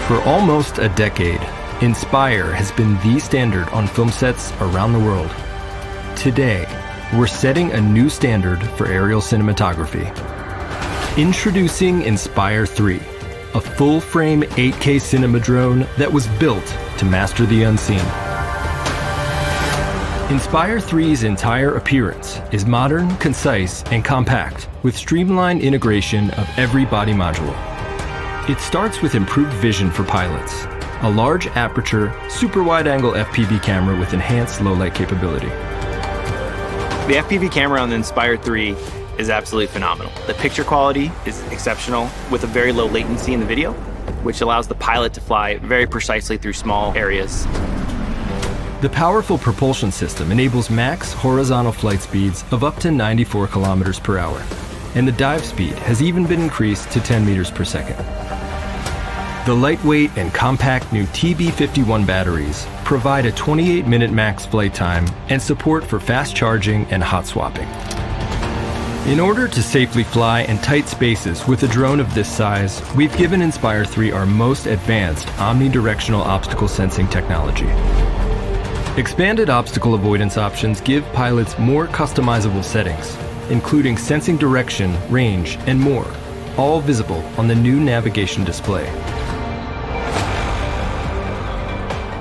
For almost a decade, Inspire has been the standard on film sets around the world. Today, we're setting a new standard for aerial cinematography. Introducing Inspire 3, a full-frame 8K cinema drone that was built to master the unseen. Inspire 3's entire appearance is modern, concise, and compact, with streamlined integration of every body module. It starts with improved vision for pilots, a large aperture, super wide-angle FPV camera with enhanced low-light capability. The FPV camera on the Inspire 3 is absolutely phenomenal. The picture quality is exceptional with a very low latency in the video, which allows the pilot to fly very precisely through small areas. The powerful propulsion system enables max horizontal flight speeds of up to 94 kilometers per hour, and the dive speed has even been increased to 10 meters per second. The lightweight and compact new TB51 batteries provide a 28-minute max flight time and support for fast charging and hot swapping. In order to safely fly in tight spaces with a drone of this size, we've given Inspire 3 our most advanced omnidirectional obstacle sensing technology. Expanded obstacle avoidance options give pilots more customizable settings, including sensing direction, range, and more, all visible on the new navigation display.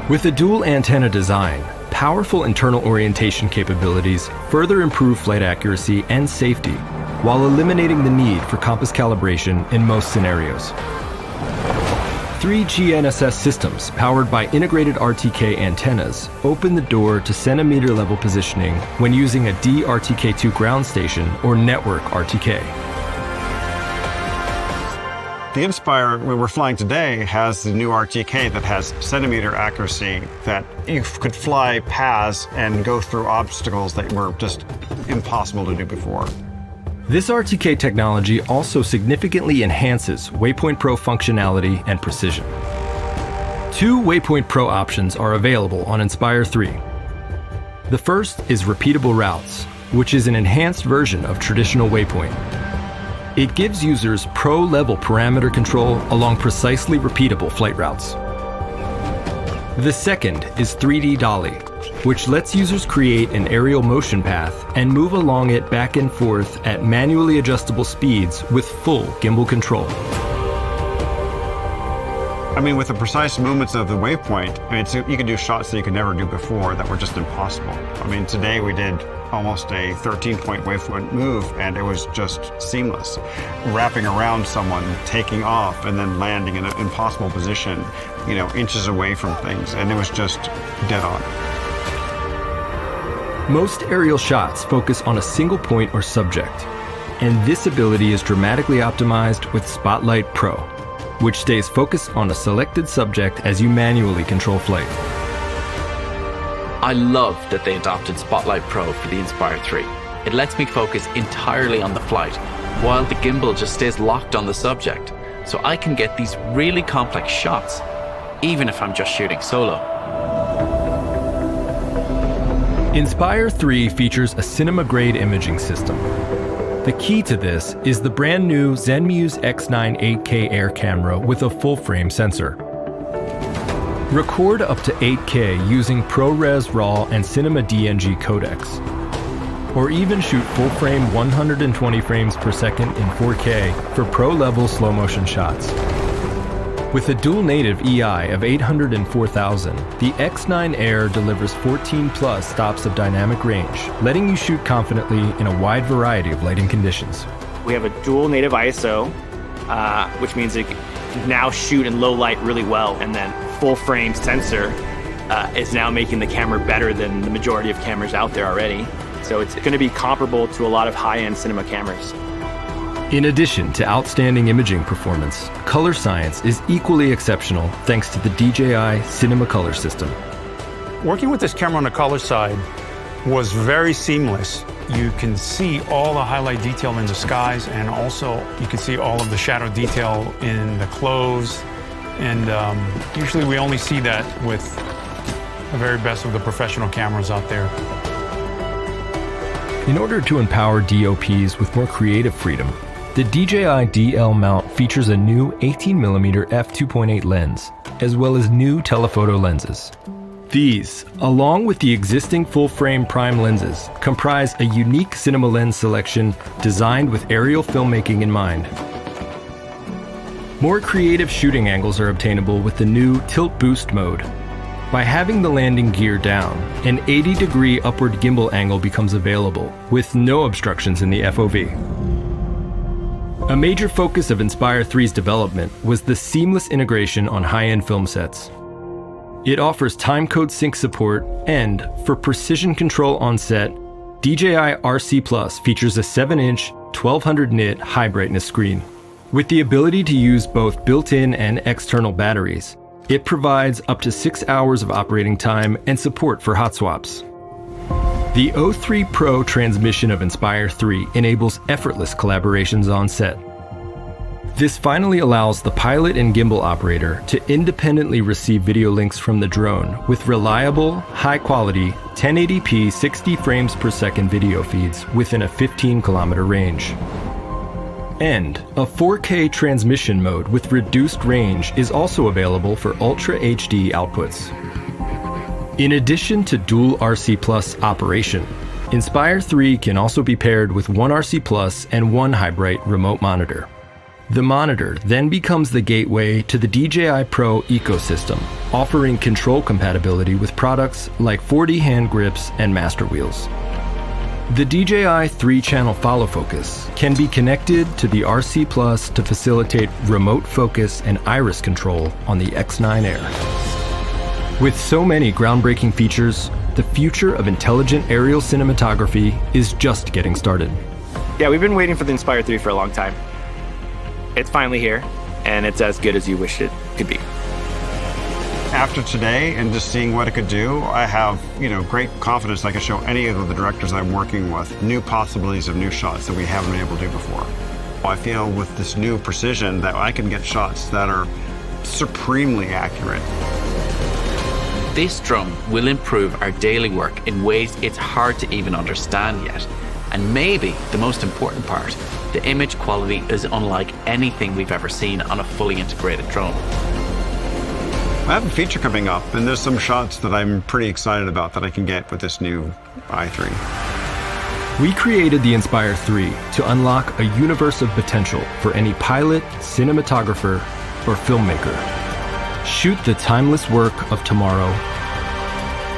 With a dual antenna design, powerful internal orientation capabilities further improve flight accuracy and safety, while eliminating the need for compass calibration in most scenarios. 3 GNSS systems powered by integrated RTK antennas open the door to centimeter level positioning when using a DRTK2 ground station or network RTK. The Inspire, when we're flying today, has the new RTK that has centimeter accuracy that you could fly paths and go through obstacles that were just impossible to do before. This RTK technology also significantly enhances Waypoint Pro functionality and precision. 2 Waypoint Pro options are available on Inspire 3. The first is repeatable routes, which is an enhanced version of traditional Waypoint. It gives users pro-level parameter control along precisely repeatable flight routes. The second is 3D Dolly, which lets users create an aerial motion path and move along it back and forth at manually adjustable speeds with full gimbal control. I mean, with the precise movements of the waypoint, you can do shots that you could never do before that were just impossible. I mean, today we did almost a 13-point waypoint move, and it was just seamless. Wrapping around someone, taking off, and then landing in an impossible position, inches away from things, and it was just dead on. Most aerial shots focus on a single point or subject, and this ability is dramatically optimized with Spotlight Pro, which stays focused on a selected subject as you manually control flight. I love that they adopted Spotlight Pro for the Inspire 3. It lets me focus entirely on the flight, while the gimbal just stays locked on the subject, so I can get these really complex shots, even if I'm just shooting solo. Inspire 3 features a cinema-grade imaging system. The key to this is the brand new Zenmuse X9 8K Air camera with a full-frame sensor. Record up to 8K using ProRes RAW and CinemaDNG codecs, or even shoot full-frame 120 frames per second in 4K for pro-level slow-motion shots. With a dual-native EI of 804,000, the X9 Air delivers 14+ stops of dynamic range, letting you shoot confidently in a wide variety of lighting conditions. We have a dual native ISO, which means it can now shoot in low light really well, and then full-frame sensor is now making the camera better than the majority of cameras out there already. So it's going to be comparable to a lot of high-end cinema cameras. In addition to outstanding imaging performance, color science is equally exceptional thanks to the DJI Cinema Color system. Working with this camera on the color side was very seamless. You can see all the highlight detail in the skies, and also you can see all of the shadow detail in the clothes. And usually we only see that with the very best of the professional cameras out there. In order to empower DOPs with more creative freedom, The DJI DL mount features a new 18mm f2.8 lens, as well as new telephoto lenses. These, along with the existing full-frame prime lenses, comprise a unique cinema lens selection designed with aerial filmmaking in mind. More creative shooting angles are obtainable with the new tilt boost mode. By having the landing gear down, an 80-degree upward gimbal angle becomes available, with no obstructions in the FOV. A major focus of Inspire 3's development was the seamless integration on high-end film sets. It offers timecode sync support, and for precision control on set, DJI RC Plus features a 7-inch, 1200 nit high brightness screen. With the ability to use both built-in and external batteries, it provides up to 6 hours of operating time and support for hot swaps. The O3 Pro transmission of Inspire 3 enables effortless collaborations on set. This finally allows the pilot and gimbal operator to independently receive video links from the drone with reliable, high-quality 1080p 60 frames per second video feeds within a 15-kilometer range. And a 4K transmission mode with reduced range is also available for Ultra HD outputs. In addition to dual RC Plus operation, Inspire 3 can also be paired with one RC Plus and one high-bright remote monitor. The monitor then becomes the gateway to the DJI Pro ecosystem, offering control compatibility with products like 4D hand grips and master wheels. The DJI 3-channel follow focus can be connected to the RC Plus to facilitate remote focus and iris control on the X9 Air. With so many groundbreaking features, the future of intelligent aerial cinematography is just getting started. Yeah, we've been waiting for the Inspire 3 for a long time. It's finally here, and it's as good as you wished it could be. After today and just seeing what it could do, I have, great confidence I can show any of the directors I'm working with new possibilities of new shots that we haven't been able to do before. I feel with this new precision that I can get shots that are supremely accurate. This drone will improve our daily work in ways it's hard to even understand yet. And maybe the most important part, the image quality is unlike anything we've ever seen on a fully integrated drone. I have a feature coming up, and there's some shots that I'm pretty excited about that I can get with this new i3. We created the Inspire 3 to unlock a universe of potential for any pilot, cinematographer, or filmmaker. Shoot the timeless work of tomorrow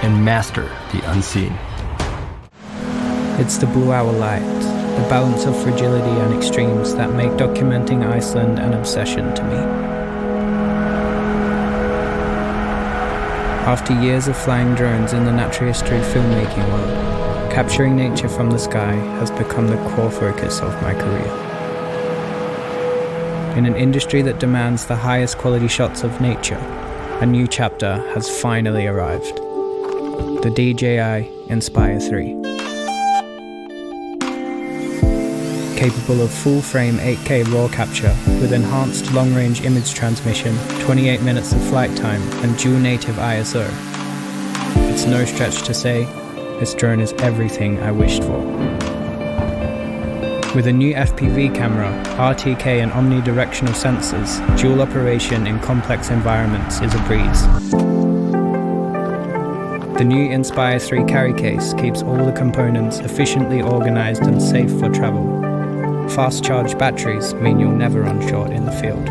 and master the unseen. It's the blue-hour light, the balance of fragility and extremes that make documenting Iceland an obsession to me. After years of flying drones in the natural history filmmaking world, capturing nature from the sky has become the core focus of my career. In an industry that demands the highest quality shots of nature, a new chapter has finally arrived. The DJI Inspire 3. Capable of full-frame 8K RAW capture with enhanced long-range image transmission, 28 minutes of flight time, and dual-native ISO. It's no stretch to say, this drone is everything I wished for. With a new FPV camera, RTK and omnidirectional sensors, dual operation in complex environments is a breeze. The new Inspire 3 carry case keeps all the components efficiently organized and safe for travel. Fast charge batteries mean you'll never run short in the field.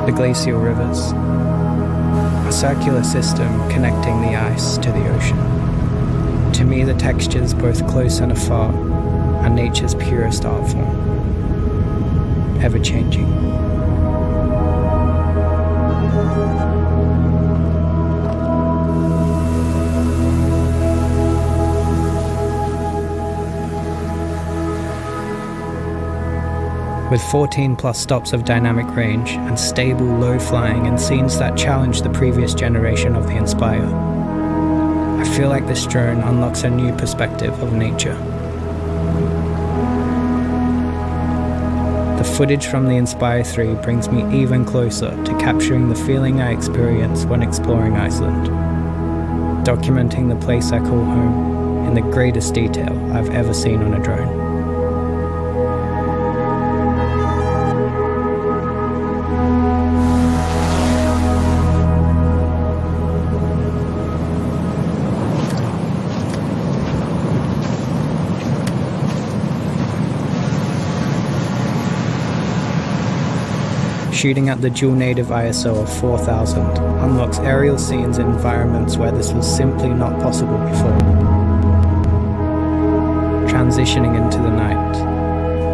The glacial rivers, a circular system connecting the ice to the ocean. To me, the textures both close and afar are nature's purest art form, ever-changing. With 14 plus stops of dynamic range and stable low flying in scenes that challenge the previous generation of the Inspire, I feel like this drone unlocks a new perspective of nature. The footage from the Inspire 3 brings me even closer to capturing the feeling I experience when exploring Iceland, documenting the place I call home in the greatest detail I've ever seen on a drone. Shooting at the dual native ISO of 4000 unlocks aerial scenes in environments where this was simply not possible before. Transitioning into the night,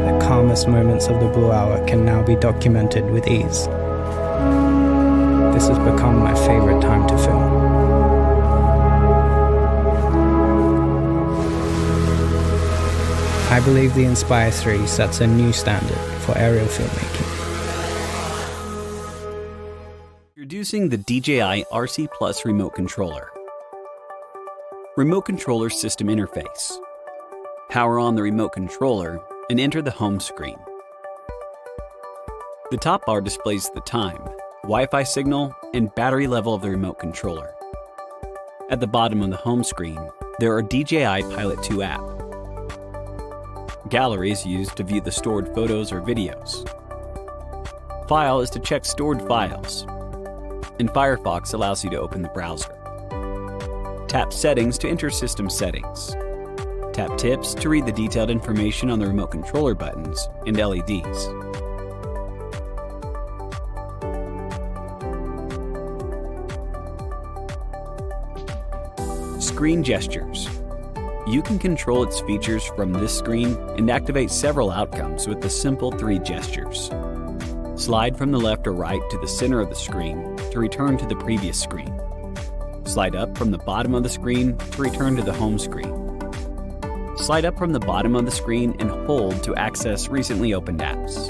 the calmest moments of the blue hour can now be documented with ease. This has become my favorite time to film. I believe the Inspire 3 sets a new standard for aerial filmmaking. Introducing the DJI RC Plus remote controller. Remote controller system interface. Power on the remote controller and enter the home screen. The top bar displays the time, Wi-Fi signal, and battery level of the remote controller. At the bottom of the home screen, there are DJI Pilot 2 app. Gallery is used to view the stored photos or videos. File is to check stored files. And Firefox allows you to open the browser. Tap Settings to enter system settings. Tap Tips to read the detailed information on the remote controller buttons and LEDs. Screen gestures. You can control its features from this screen and activate several outcomes with the simple 3 gestures. Slide from the left or right to the center of the screen to return to the previous screen. Slide up from the bottom of the screen to return to the home screen. Slide up from the bottom of the screen and hold to access recently opened apps.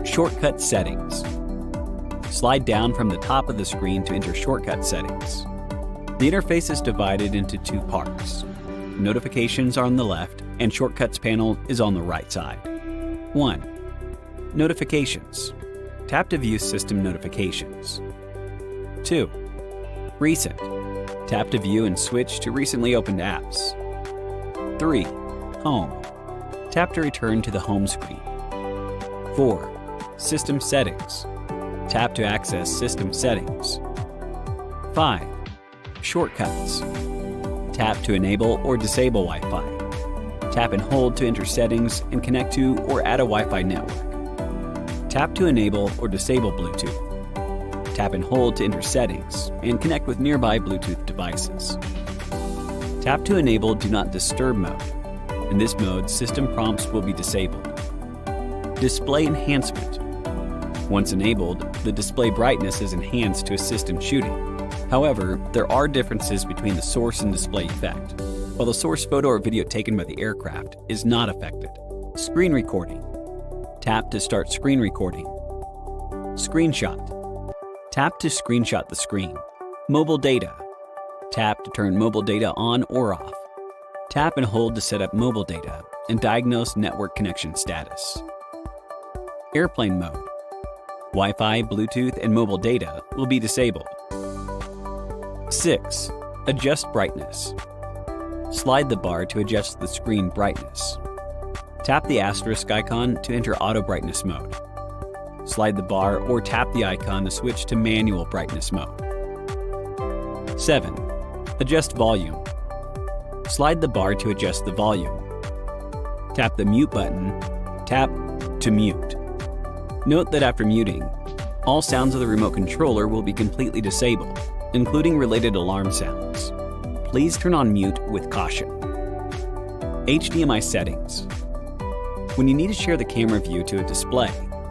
Shortcut settings. Slide down from the top of the screen to enter shortcut settings. The interface is divided into 2 parts. Notifications are on the left and Shortcuts panel is on the right side. 1. Notifications. Tap to view system notifications. 2. Recent. Tap to view and switch to recently opened apps. 3. Home. Tap to return to the home screen. 4. System settings. Tap to access system settings. 5. Shortcuts. Tap to enable or disable Wi-Fi. Tap and hold to enter settings and connect to or add a Wi-Fi network. Tap to enable or disable Bluetooth. Tap and hold to enter settings and connect with nearby Bluetooth devices. Tap to enable Do Not Disturb mode. In this mode, system prompts will be disabled. Display enhancement. Once enabled, the display brightness is enhanced to assist in shooting. However, there are differences between the source and display effect, while the source photo or video taken by the aircraft is not affected. Screen recording. Tap to start screen recording. Screenshot. Tap to screenshot the screen. Mobile data. Tap to turn mobile data on or off. Tap and hold to set up mobile data and diagnose network connection status. Airplane mode. Wi-Fi, Bluetooth, and mobile data will be disabled. 6. Adjust brightness. Slide the bar to adjust the screen brightness. Tap the asterisk icon to enter auto brightness mode. Slide the bar or tap the icon to switch to manual brightness mode. 7. Adjust volume. Slide the bar to adjust the volume. Tap the mute button. Tap to mute. Note that after muting, all sounds of the remote controller will be completely disabled, including related alarm sounds. Please turn on mute with caution. HDMI settings. When you need to share the camera view to a display,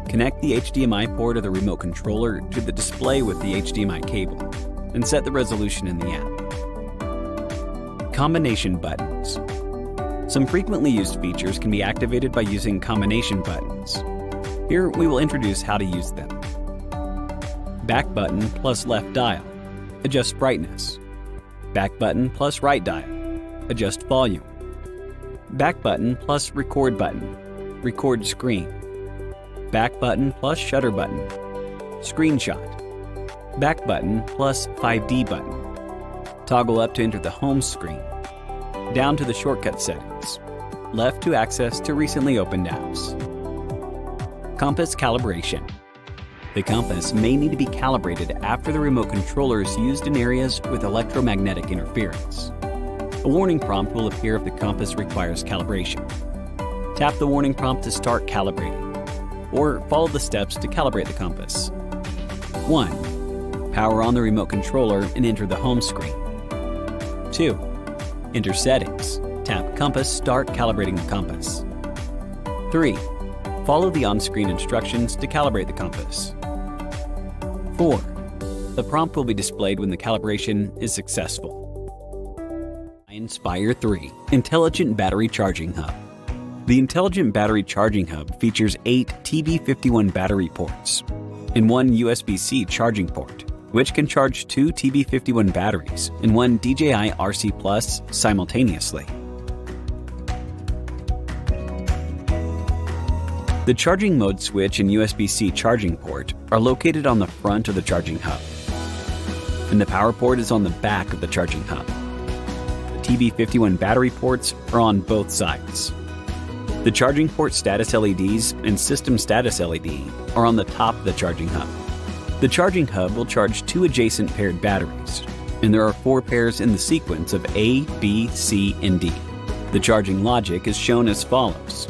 connect the HDMI port of the remote controller to the display with the HDMI cable, and set the resolution in the app. Combination buttons. Some frequently used features can be activated by using combination buttons. Here we will introduce how to use them. Back button plus left dial. Adjust brightness. Back button plus right dial. Adjust volume. Back button plus record button. Record screen. back button plus shutter button, screenshot, back button plus 5D button, toggle up to enter the home screen, down to the shortcut settings, left to access to recently opened apps. Compass calibration. The compass may need to be calibrated after the remote controller is used in areas with electromagnetic interference. A warning prompt will appear if the compass requires calibration. Tap the warning prompt to start calibrating, or follow the steps to calibrate the compass. 1. Power on the remote controller and enter the home screen. 2. Enter settings. Tap Compass, start calibrating the compass. 3. Follow the on-screen instructions to calibrate the compass. 4. The prompt will be displayed when the calibration is successful. Inspire 3 Intelligent Battery Charging Hub. The Intelligent Battery Charging Hub features 8 TB51 battery ports and 1 USB-C charging port, which can charge 2 TB51 batteries and 1 DJI RC Plus simultaneously. The charging mode switch and USB-C charging port are located on the front of the charging hub, and the power port is on the back of the charging hub. The TB51 battery ports are on both sides. The charging port status LEDs and system status LED are on the top of the charging hub. The charging hub will charge 2 adjacent paired batteries, and there are 4 pairs in the sequence of A, B, C, and D. The charging logic is shown as follows.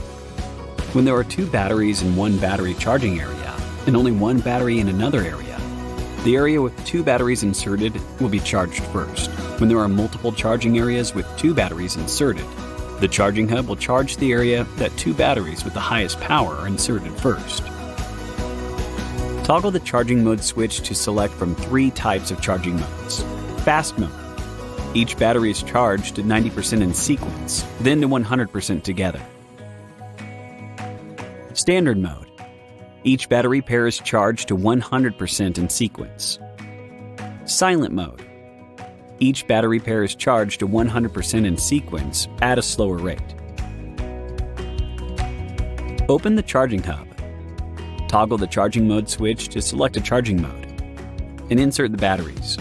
When there are 2 batteries in one battery charging area, and only 1 battery in another area, the area with 2 batteries inserted will be charged first. When there are multiple charging areas with 2 batteries inserted, the charging hub will charge the area that 2 batteries with the highest power are inserted first. Toggle the charging mode switch to select from 3 types of charging modes. Fast mode. Each battery is charged to 90% in sequence, then to 100% together. Standard mode. Each battery pair is charged to 100% in sequence. Silent mode. Each battery pair is charged to 100% in sequence at a slower rate. Open the charging hub. Toggle the charging mode switch to select a charging mode, and insert the batteries.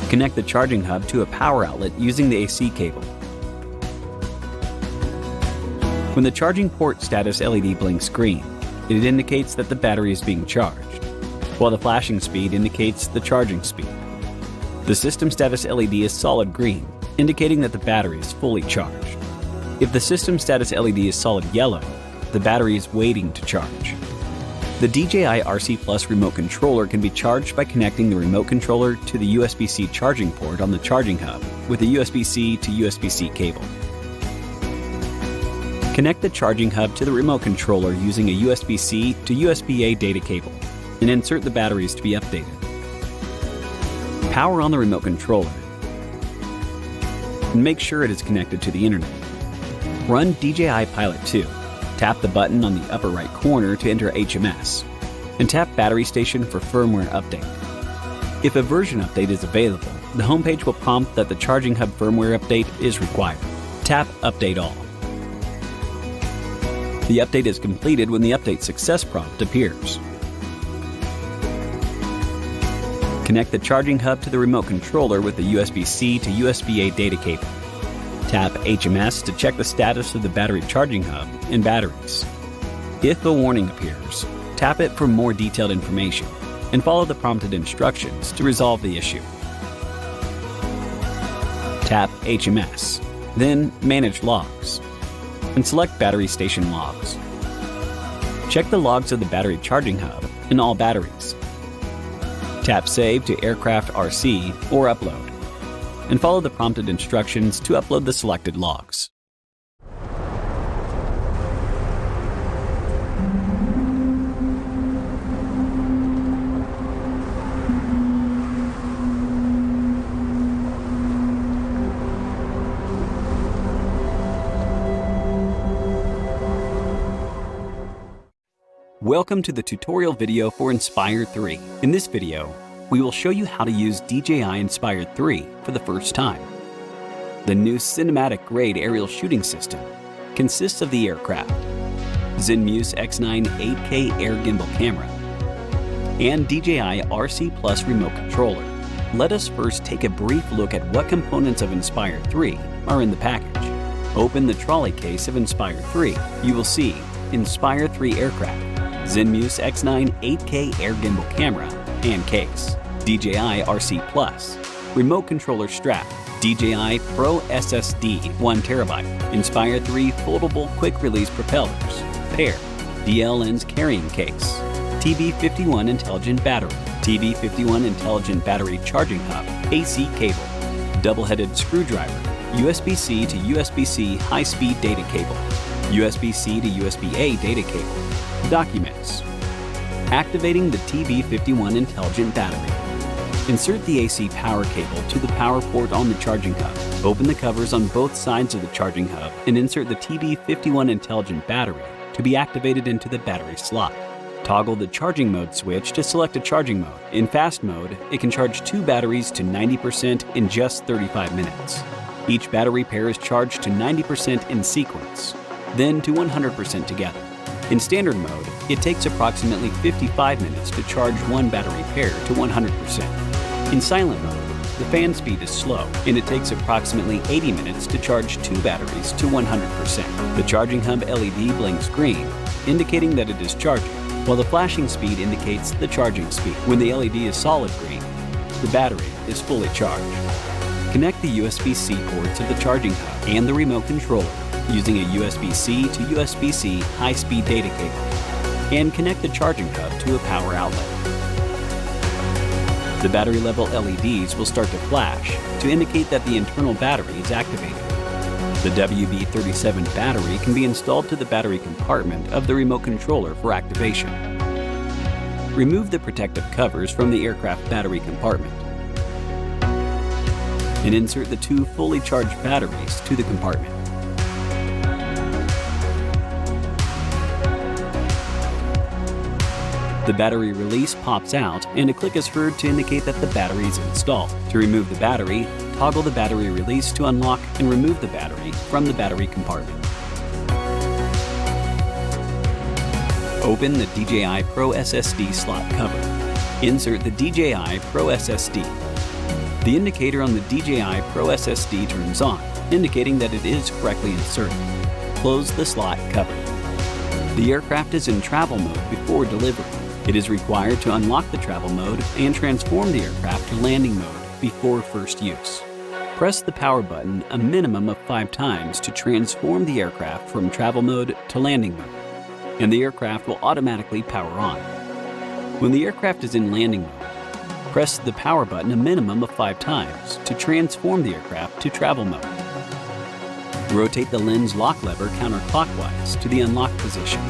Connect the charging hub to a power outlet using the AC cable. When the charging port status LED blinks green, it indicates that the battery is being charged, while the flashing speed indicates the charging speed. The system status LED is solid green, indicating that the battery is fully charged. If the system status LED is solid yellow, the battery is waiting to charge. The DJI RC Plus remote controller can be charged by connecting the remote controller to the USB-C charging port on the charging hub with a USB-C to USB-C cable. Connect the charging hub to the remote controller using a USB-C to USB-A data cable, and insert the batteries to be updated. Power on the remote controller, and make sure it is connected to the internet. Run DJI Pilot 2. Tap the button on the upper right corner to enter HMS, and tap Battery Station for firmware update. If a version update is available, the homepage will prompt that the charging hub firmware update is required. Tap Update All. The update is completed when the Update Success prompt appears. Connect the charging hub to the remote controller with the USB-C to USB-A data cable. Tap HMS to check the status of the battery charging hub and batteries. If a warning appears, tap it for more detailed information and follow the prompted instructions to resolve the issue. Tap HMS, then Manage Logs, and select Battery Station Logs. Check the logs of the battery charging hub and all batteries. Tap Save to Aircraft RC or Upload, and follow the prompted instructions to upload the selected logs. Welcome to the tutorial video for Inspire 3. In this video, we will show you how to use DJI Inspire 3 for the first time. The new cinematic grade aerial shooting system consists of the aircraft, Zenmuse X9 8K Air Gimbal Camera, and DJI RC Plus Remote Controller. Let us first take a brief look at what components of Inspire 3 are in the package. Open the trolley case of Inspire 3. You will see Inspire 3 aircraft, Zenmuse X9 8K Air Gimbal Camera and case, DJI RC Plus, remote controller strap, DJI Pro SSD 1TB, Inspire 3 foldable quick-release propellers, pair, DL lens carrying case, TB51 intelligent battery, TB51 intelligent battery charging hub, AC cable, double-headed screwdriver, USB-C to USB-C high-speed data cable, USB-C to USB-A data cable, documents. Activating the TB51 intelligent battery. Insert the AC power cable to the power port on the charging hub. Open the covers on both sides of the charging hub and insert the TB51 intelligent battery to be activated into the battery slot. Toggle the charging mode switch to select a charging mode. In fast mode, it can charge 2 batteries to 90% in just 35 minutes. Each battery pair is charged to 90% in sequence, then to 100% together. In standard mode, it takes approximately 55 minutes to charge one battery pair to 100%. In silent mode, the fan speed is slow, and it takes approximately 80 minutes to charge 2 batteries to 100%. The charging hub LED blinks green, indicating that it is charging, while the flashing speed indicates the charging speed. When the LED is solid green, the battery is fully charged. Connect the USB-C ports of the charging hub and the remote controller using a USB-C to USB-C high-speed data cable, and connect the charging hub to a power outlet. The battery level LEDs will start to flash to indicate that the internal battery is activated. The WB37 battery can be installed to the battery compartment of the remote controller for activation. Remove the protective covers from the aircraft battery compartment and insert the 2 fully charged batteries to the compartment. The battery release pops out and a click is heard to indicate that the battery is installed. To remove the battery, toggle the battery release to unlock and remove the battery from the battery compartment. Open the DJI Pro SSD slot cover. Insert the DJI Pro SSD. The indicator on the DJI Pro SSD turns on, indicating that it is correctly inserted. Close the slot cover. The aircraft is in travel mode before delivery. It is required to unlock the travel mode and transform the aircraft to landing mode before first use. Press the power button a minimum of 5 times to transform the aircraft from travel mode to landing mode, and the aircraft will automatically power on. When the aircraft is in landing mode, press the power button a minimum of 5 times to transform the aircraft to travel mode. Rotate the lens lock lever counterclockwise to the unlocked position.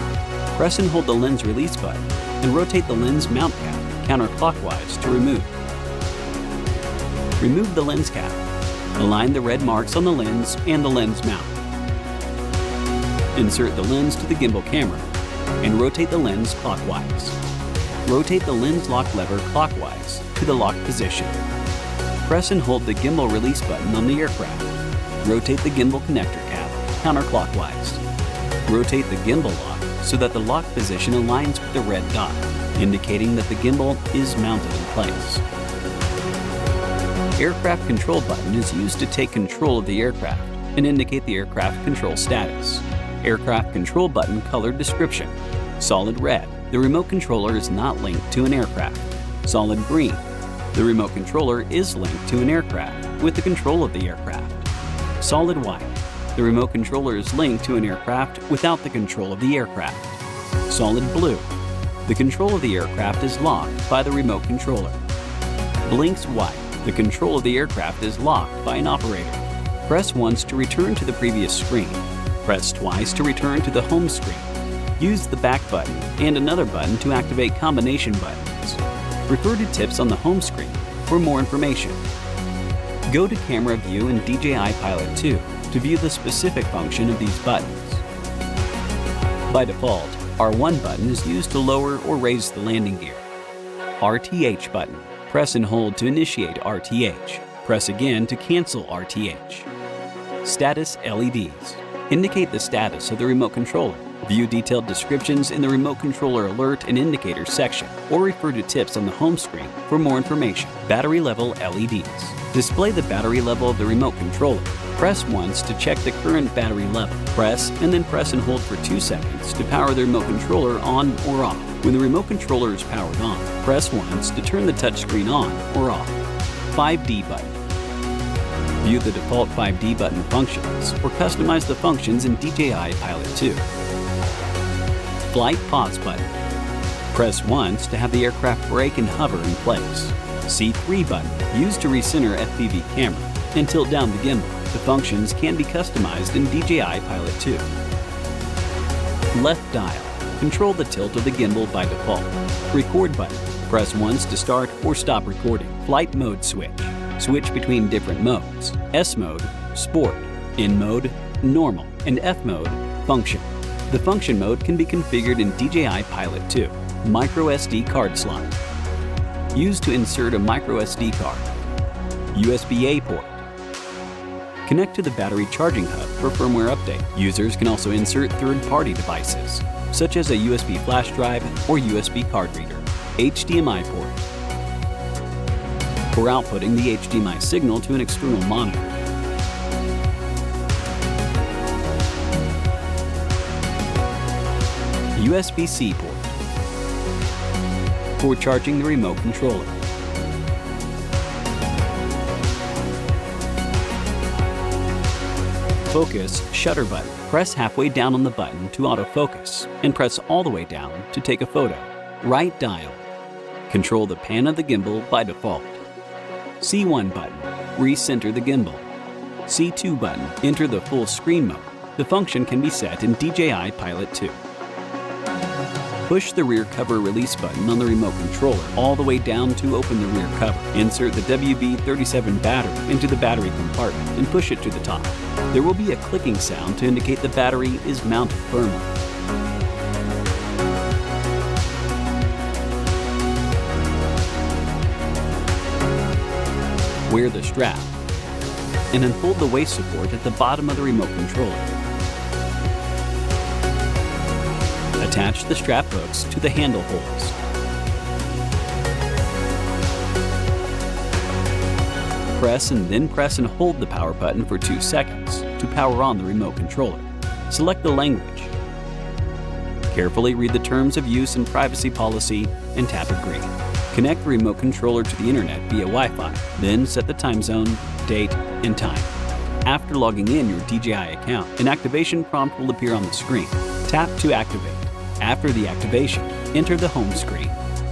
Press and hold the lens release button and rotate the lens mount cap counterclockwise to remove. Remove the lens cap. Align the red marks on the lens and the lens mount. Insert the lens to the gimbal camera and rotate the lens clockwise. Rotate the lens lock lever clockwise to the lock position. Press and hold the gimbal release button on the aircraft. Rotate the gimbal connector cap counterclockwise. Rotate the gimbal lock so that the lock position aligns with the red dot, indicating that the gimbal is mounted in place. Aircraft control button is used to take control of the aircraft and indicate the aircraft control status. Aircraft control button color description. Solid red, the remote controller is not linked to an aircraft. Solid green, the remote controller is linked to an aircraft with the control of the aircraft. Solid white, the remote controller is linked to an aircraft without the control of the aircraft. Solid blue, the control of the aircraft is locked by the remote controller. Blinks white, the control of the aircraft is locked by an operator. Press once to return to the previous screen. Press twice to return to the home screen. Use the back button and another button to activate combination buttons. Refer to tips on the home screen for more information. Go to Camera View in DJI Pilot 2 to view the specific function of these buttons. By default, R1 button is used to lower or raise the landing gear. RTH button. Press and hold to initiate RTH. Press again to cancel RTH. Status LEDs. Indicate the status of the remote controller. View detailed descriptions in the remote controller alert and indicator section, or refer to tips on the home screen for more information. Battery level LEDs. Display the battery level of the remote controller. Press once to check the current battery level. Press and then press and hold for 2 seconds to power the remote controller on or off. When the remote controller is powered on, press once to turn the touchscreen on or off. 5D button. View the default 5D button functions or customize the functions in DJI Pilot 2. Flight pause button. Press once to have the aircraft brake and hover in place. C3 button, used to recenter FPV camera, and tilt down the gimbal. The functions can be customized in DJI Pilot 2. Left dial. Control the tilt of the gimbal by default. Record button. Press once to start or stop recording. Flight mode switch. Switch between different modes. S mode, sport. N mode, normal. And F mode, function. The function mode can be configured in DJI Pilot 2. Micro SD card slot. Used to insert a micro SD card. USB-A port. Connect to the battery charging hub for firmware update. Users can also insert third-party devices, such as a USB flash drive or USB card reader. HDMI port. For outputting the HDMI signal to an external monitor. USB-C port. For charging the remote controller. Focus shutter button. Press halfway down on the button to autofocus and press all the way down to take a photo. Right dial. Control the pan of the gimbal by default. C1 button. Recenter the gimbal. C2 button. Enter the full screen mode. The function can be set in DJI Pilot 2. Push the rear cover release button on the remote controller all the way down to open the rear cover. Insert the WB37 battery into the battery compartment and push it to the top. There will be a clicking sound to indicate the battery is mounted firmly. Wear the strap and unfold the waist support at the bottom of the remote controller. Attach the strap hooks to the handle holes. Press and hold the power button for 2 seconds to power on the remote controller. Select the language. Carefully read the terms of use and privacy policy and tap Agree. Connect the remote controller to the internet via Wi-Fi, then set the time zone, date, and time. After logging in your DJI account, an activation prompt will appear on the screen. Tap to activate. After the activation, enter the home screen.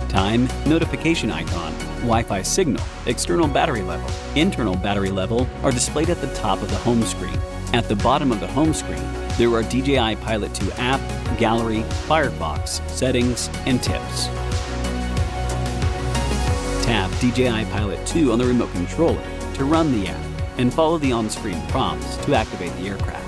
Time, notification icon, Wi-Fi signal, external battery level, internal battery level are displayed at the top of the home screen. At the bottom of the home screen, there are DJI Pilot 2 app, gallery, Firefox, settings, and tips. Tap DJI Pilot 2 on the remote controller to run the app and follow the on-screen prompts to activate the aircraft.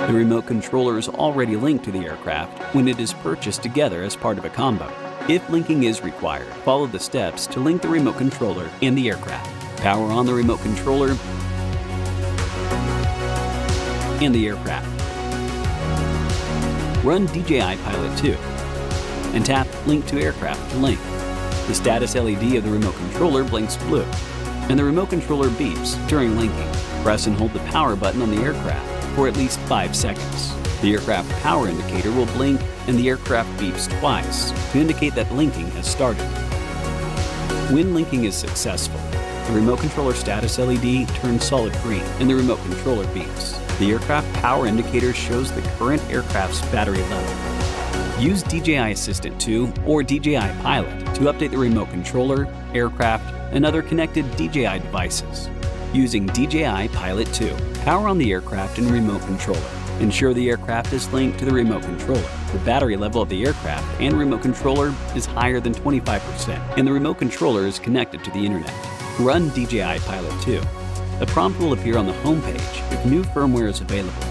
The remote controller is already linked to the aircraft when it is purchased together as part of a combo. If linking is required, follow the steps to link the remote controller and the aircraft. Power on the remote controller and the aircraft. Run DJI Pilot 2 and tap Link to Aircraft to link. The status LED of the remote controller blinks blue and the remote controller beeps during linking. Press and hold the power button on the aircraft for at least 5 seconds. The aircraft power indicator will blink and the aircraft beeps twice to indicate that linking has started. When linking is successful, the remote controller status LED turns solid green and the remote controller beeps. The aircraft power indicator shows the current aircraft's battery level. Use DJI Assistant 2 or DJI Pilot to update the remote controller, aircraft, and other connected DJI devices. Using DJI Pilot 2, power on the aircraft and remote controller. Ensure the aircraft is linked to the remote controller. The battery level of the aircraft and remote controller is higher than 25%, and the remote controller is connected to the internet. Run DJI Pilot 2. A prompt will appear on the home page if new firmware is available.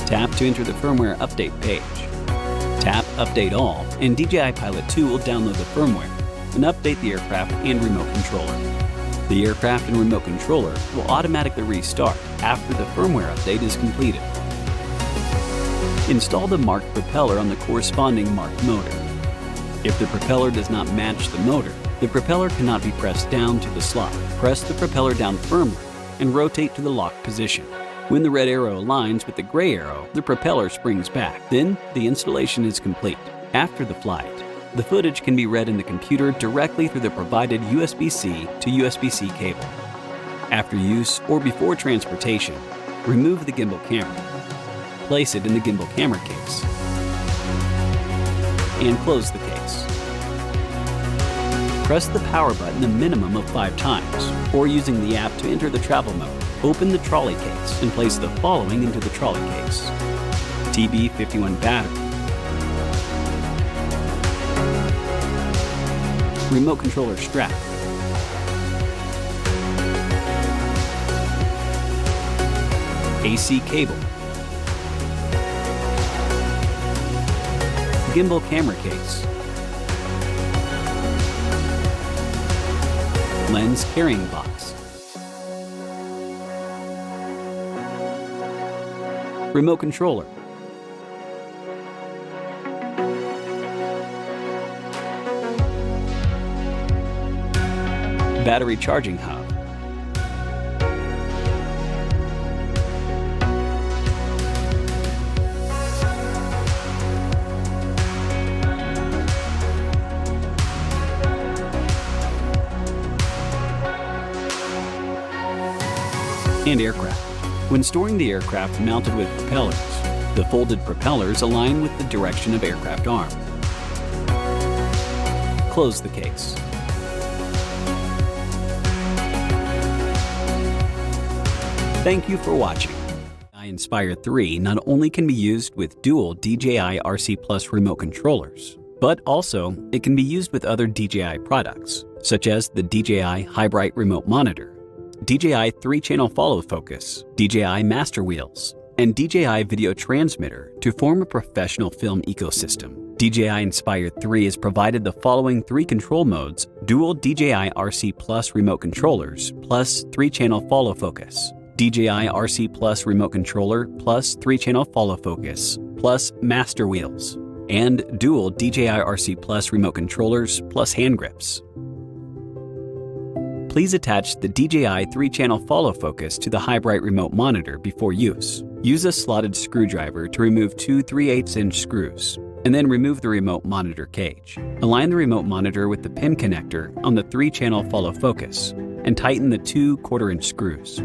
Tap to enter the firmware update page. Tap Update All, and DJI Pilot 2 will download the firmware and update the aircraft and remote controller. The aircraft and remote controller will automatically restart after the firmware update is completed. Install the marked propeller on the corresponding marked motor. If the propeller does not match the motor, the propeller cannot be pressed down to the slot. Press the propeller down firmly and rotate to the locked position. When the red arrow aligns with the gray arrow, the propeller springs back. Then, the installation is complete. After the flight, the footage can be read in the computer directly through the provided USB-C to USB-C cable. After use or before transportation, remove the gimbal camera. Place it in the gimbal camera case and close the case. Press the power button a minimum of 5 times, or using the app to enter the travel mode. Open the trolley case and place the following into the trolley case: TB51 battery, remote controller strap, AC cable, gimbal camera case, lens carrying box, remote controller, battery charging hub, and aircraft. When storing the aircraft mounted with propellers, the folded propellers align with the direction of aircraft arm. Close the case. Thank you for watching. DJI Inspire 3 not only can be used with dual DJI RC Plus remote controllers, but also it can be used with other DJI products, such as the DJI High Bright Remote Monitor, DJI 3-channel follow focus, DJI Master Wheels, and DJI Video Transmitter to form a professional film ecosystem. DJI Inspire 3 has provided the following 3 control modes: dual DJI RC Plus remote controllers plus 3-channel follow focus, DJI RC Plus remote controller plus 3-channel follow focus plus Master Wheels, and dual DJI RC Plus remote controllers plus hand grips. Please attach the DJI 3-channel follow focus to the High Bright remote monitor before use. Use a slotted screwdriver to remove 2 3/8" screws, and then remove the remote monitor cage. Align the remote monitor with the pin connector on the 3-channel follow focus, and tighten the 2 1/4" screws.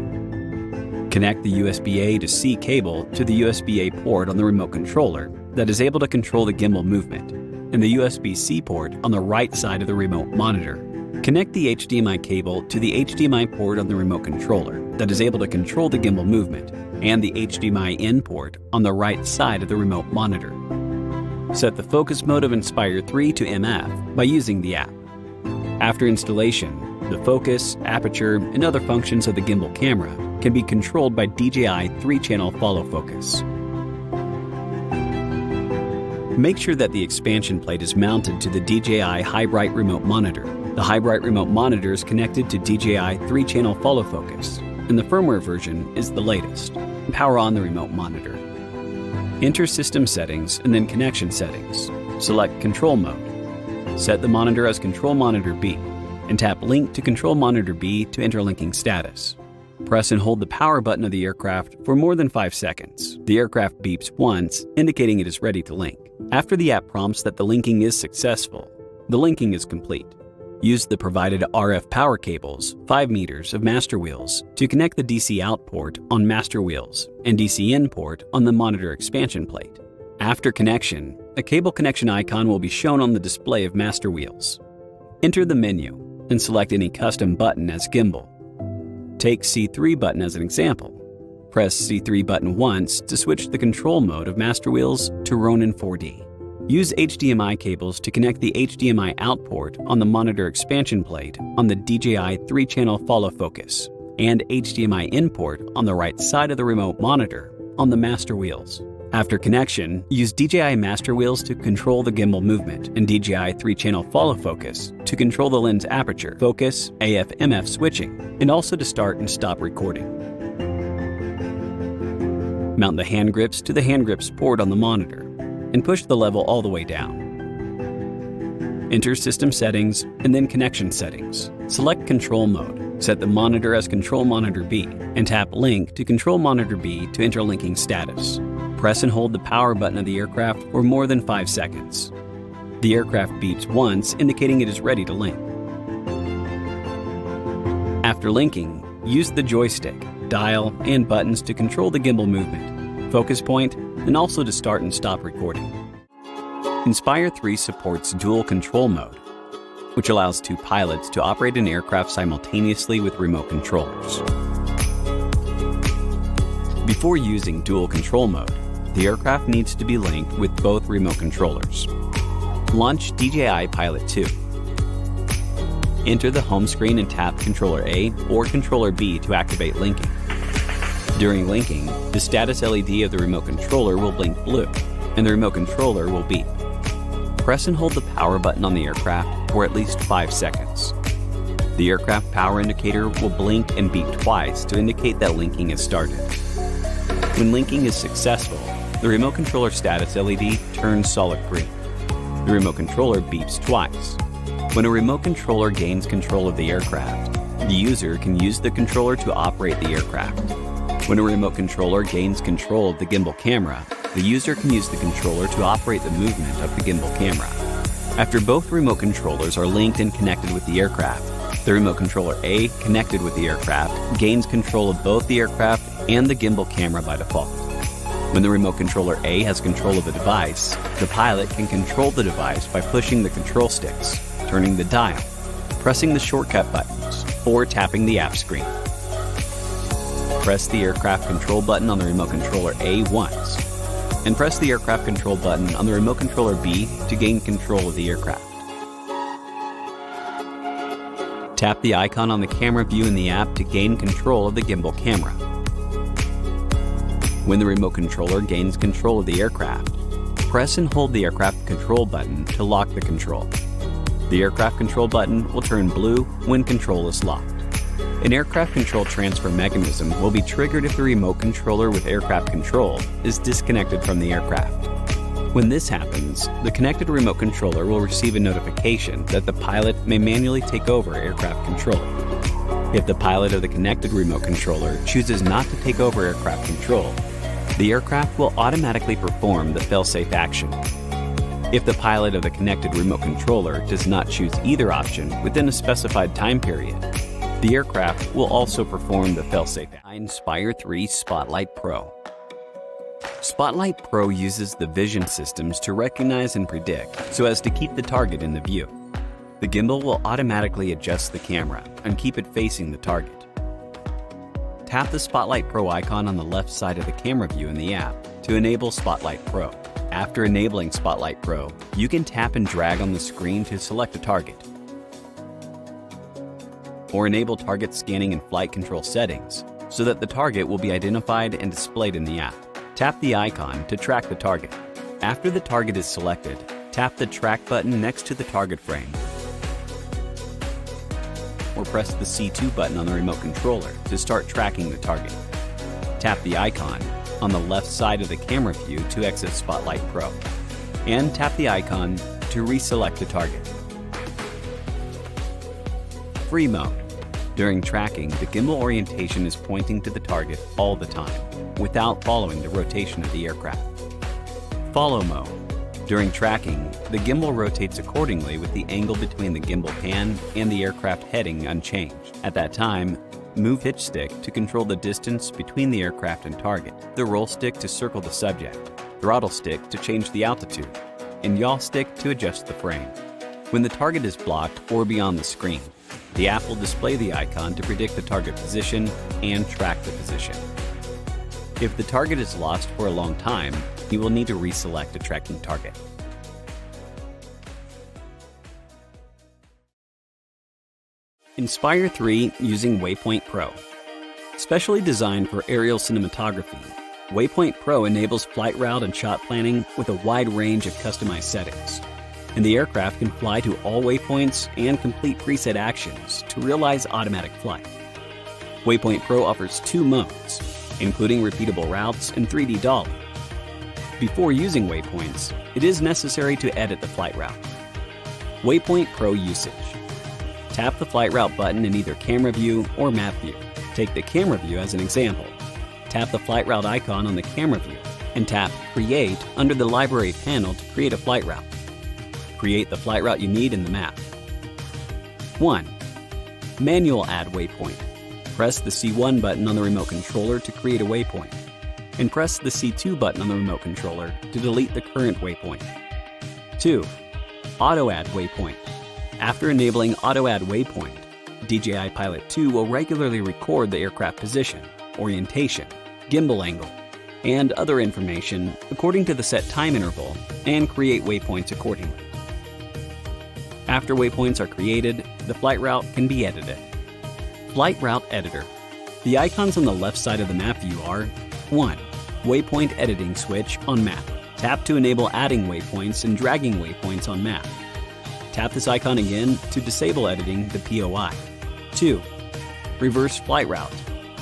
Connect the USB-A to C cable to the USB-A port on the remote controller that is able to control the gimbal movement, and the USB-C port on the right side of the remote monitor. Connect the HDMI cable to the HDMI port on the remote controller that is able to control the gimbal movement, and the HDMI in port on the right side of the remote monitor. Set the focus mode of Inspire 3 to MF by using the app. After installation, the focus, aperture, and other functions of the gimbal camera can be controlled by DJI 3-channel follow focus. Make sure that the expansion plate is mounted to the DJI High Bright remote monitor. The High Bright remote monitor is connected to DJI 3-channel follow focus, and the firmware version is the latest. Power on the remote monitor. Enter system settings and then connection settings. Select control mode. Set the monitor as control monitor B, and tap link to control monitor B to enter linking status. Press and hold the power button of the aircraft for more than 5 seconds. The aircraft beeps once, indicating it is ready to link. After the app prompts that the linking is successful, the linking is complete. Use the provided RF power cables, 5 meters of Master Wheels, to connect the DC out port on Master Wheels and DC in port on the monitor expansion plate. After connection, a cable connection icon will be shown on the display of Master Wheels. Enter the menu and select any custom button as gimbal. Take C3 button as an example. Press C3 button once to switch the control mode of Master Wheels to Ronin 4D. Use HDMI cables to connect the HDMI out port on the monitor expansion plate on the DJI 3-channel follow focus, and HDMI in port on the right side of the remote monitor on the Master Wheels. After connection, use DJI master wheels to control the gimbal movement and DJI 3-channel follow focus to control the lens aperture, focus, AF/MF switching, and also to start and stop recording. Mount the hand grips to the hand grips port on the monitor and push the level all the way down. Enter system settings and then connection settings. Select control mode. Set the monitor as control monitor B and tap link to control monitor B to enter linking status. Press and hold the power button of the aircraft for more than 5 seconds. The aircraft beeps once, indicating it is ready to link. After linking, use the joystick, dial, and buttons to control the gimbal movement, focus point, and also to start and stop recording. Inspire 3 supports dual control mode, which allows 2 pilots to operate an aircraft simultaneously with remote controllers. Before using dual control mode, the aircraft needs to be linked with both remote controllers. Launch DJI Pilot 2. Enter the home screen and tap Controller A or Controller B to activate linking. During linking, the status LED of the remote controller will blink blue, and the remote controller will beep. Press and hold the power button on the aircraft for at least 5 seconds. The aircraft power indicator will blink and beep twice to indicate that linking has started. When linking is successful, the remote controller status LED turns solid green. The remote controller beeps twice. When a remote controller gains control of the aircraft, the user can use the controller to operate the aircraft. When a remote controller gains control of the gimbal camera, the user can use the controller to operate the movement of the gimbal camera. After both remote controllers are linked and connected with the aircraft, the remote controller A connected with the aircraft gains control of both the aircraft and the gimbal camera by default. When the remote controller A has control of a device, the pilot can control the device by pushing the control sticks, turning the dial, pressing the shortcut buttons, or tapping the app screen. Press the aircraft control button on the remote controller A once, and press the aircraft control button on the remote controller B to gain control of the aircraft. Tap the icon on the camera view in the app to gain control of the gimbal camera. When the remote controller gains control of the aircraft, press and hold the aircraft control button to lock the control. The aircraft control button will turn blue when control is locked. An aircraft control transfer mechanism will be triggered if the remote controller with aircraft control is disconnected from the aircraft. When this happens, the connected remote controller will receive a notification that the pilot may manually take over aircraft control. If the pilot of the connected remote controller chooses not to take over aircraft control, the aircraft will automatically perform the fail-safe action. If the pilot of the connected remote controller does not choose either option within a specified time period, the aircraft will also perform the fail-safe action. Inspire 3 Spotlight Pro. Spotlight Pro uses the vision systems to recognize and predict so as to keep the target in the view. The gimbal will automatically adjust the camera and keep it facing the target. Tap the Spotlight Pro icon on the left side of the camera view in the app to enable Spotlight Pro. After enabling Spotlight Pro, you can tap and drag on the screen to select a target, or enable target scanning and flight control settings so that the target will be identified and displayed in the app. Tap the icon to track the target. After the target is selected, tap the track button next to the target frame, or press the C2 button on the remote controller to start tracking the target. Tap the icon on the left side of the camera view to exit Spotlight Pro, and tap the icon to reselect the target. Free mode. During tracking, the gimbal orientation is pointing to the target all the time, without following the rotation of the aircraft. Follow mode. During tracking, the gimbal rotates accordingly with the angle between the gimbal pan and the aircraft heading unchanged. At that time, move hitch stick to control the distance between the aircraft and target, the roll stick to circle the subject, throttle stick to change the altitude, and yaw stick to adjust the frame. When the target is blocked or beyond the screen, the app will display the icon to predict the target position and track the position. If the target is lost for a long time, you will need to reselect a tracking target. Inspire 3 using Waypoint Pro. Specially designed for aerial cinematography, Waypoint Pro enables flight route and shot planning with a wide range of customized settings, and the aircraft can fly to all waypoints and complete preset actions to realize automatic flight. Waypoint Pro offers 2 modes, including repeatable routes and 3D dolly. Before using waypoints, it is necessary to edit the flight route. Waypoint Pro usage. Tap the flight route button in either camera view or map view. Take the camera view as an example. Tap the flight route icon on the camera view and tap Create under the library panel to create a flight route. Create the flight route you need in the map. 1. Manual add waypoint. Press the C1 button on the remote controller to create a waypoint, and press the C2 button on the remote controller to delete the current waypoint. 2. Auto add waypoint. After enabling Auto add waypoint, DJI Pilot 2 will regularly record the aircraft position, orientation, gimbal angle, and other information according to the set time interval and create waypoints accordingly. After waypoints are created, the flight route can be edited. Flight Route Editor. The icons on the left side of the map view are 1. Waypoint Editing switch on map. Tap to enable adding waypoints and dragging waypoints on map. Tap this icon again to disable editing the POI. 2. Reverse Flight Route.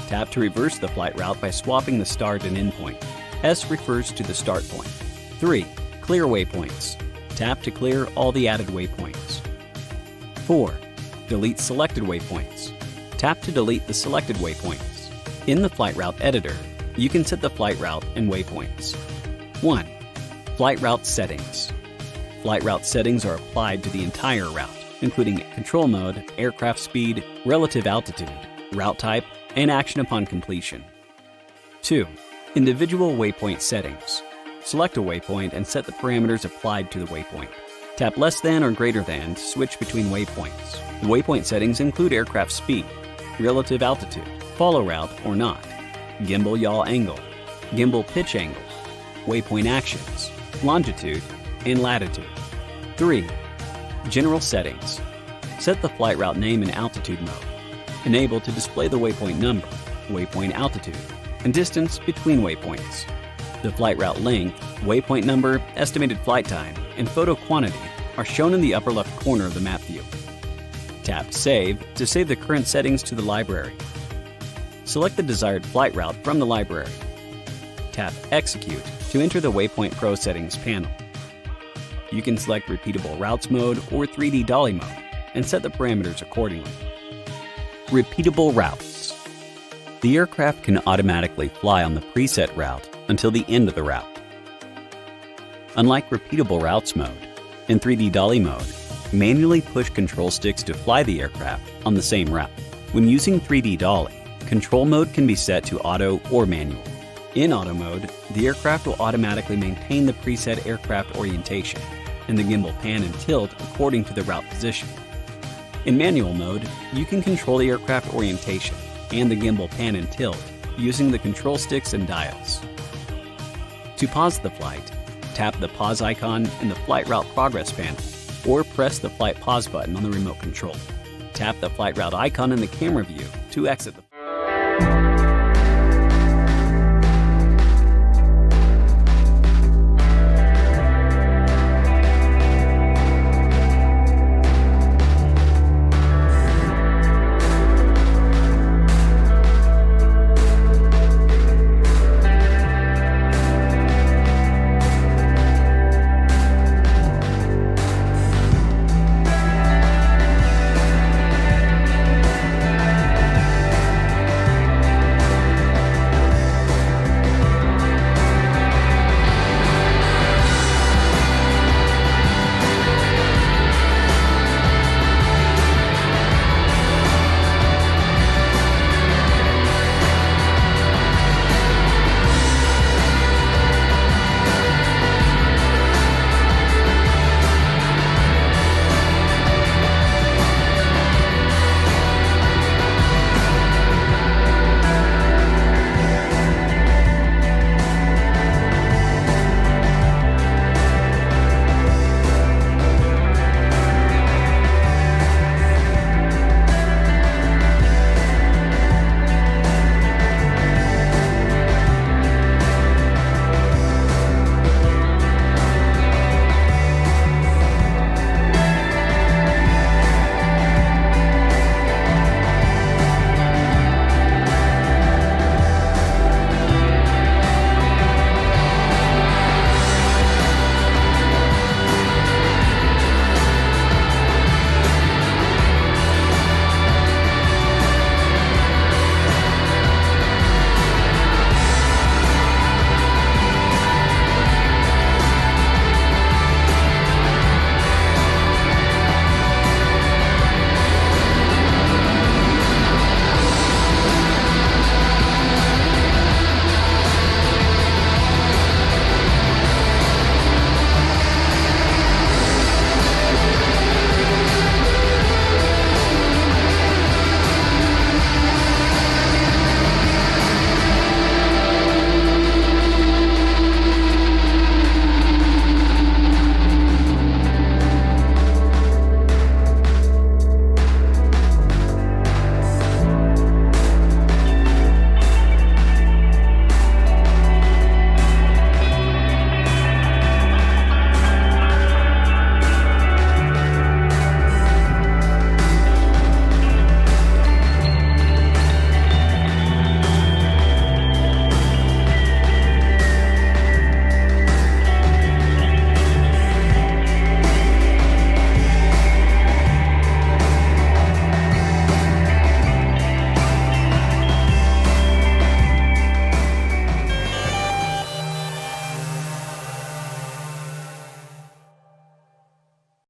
Tap to reverse the flight route by swapping the start and end point. S refers to the start point. 3. Clear waypoints. Tap to clear all the added waypoints. 4. Delete selected waypoints. Tap to delete the selected waypoints. In the Flight Route Editor, you can set the flight route and waypoints. 1. Flight Route Settings. Flight route settings are applied to the entire route, including control mode, aircraft speed, relative altitude, route type, and action upon completion. 2. Individual waypoint settings. Select a waypoint and set the parameters applied to the waypoint. Tap less than or greater than to switch between waypoints. The waypoint settings include aircraft speed, relative altitude, follow route or not, gimbal yaw angle, gimbal pitch angle, waypoint actions, longitude, and latitude. 3. General settings. Set the flight route name in altitude mode. Enable to display the waypoint number, waypoint altitude, and distance between waypoints. The flight route length, waypoint number, estimated flight time, and photo quantity are shown in the upper left corner of the map view. Tap Save to save the current settings to the library. Select the desired flight route from the library. Tap Execute to enter the Waypoint Pro settings panel. You can select Repeatable Routes mode or 3D Dolly mode and set the parameters accordingly. Repeatable Routes. The aircraft can automatically fly on the preset route until the end of the route. Unlike Repeatable Routes mode, in 3D Dolly mode, manually push control sticks to fly the aircraft on the same route. When using 3D Dolly, control mode can be set to auto or manual. In auto mode, the aircraft will automatically maintain the preset aircraft orientation and the gimbal pan and tilt according to the route position. In manual mode, you can control the aircraft orientation and the gimbal pan and tilt using the control sticks and dials. To pause the flight, tap the pause icon in the flight route progress panel or press the flight pause button on the remote control. Tap the flight route icon in the camera view to exit the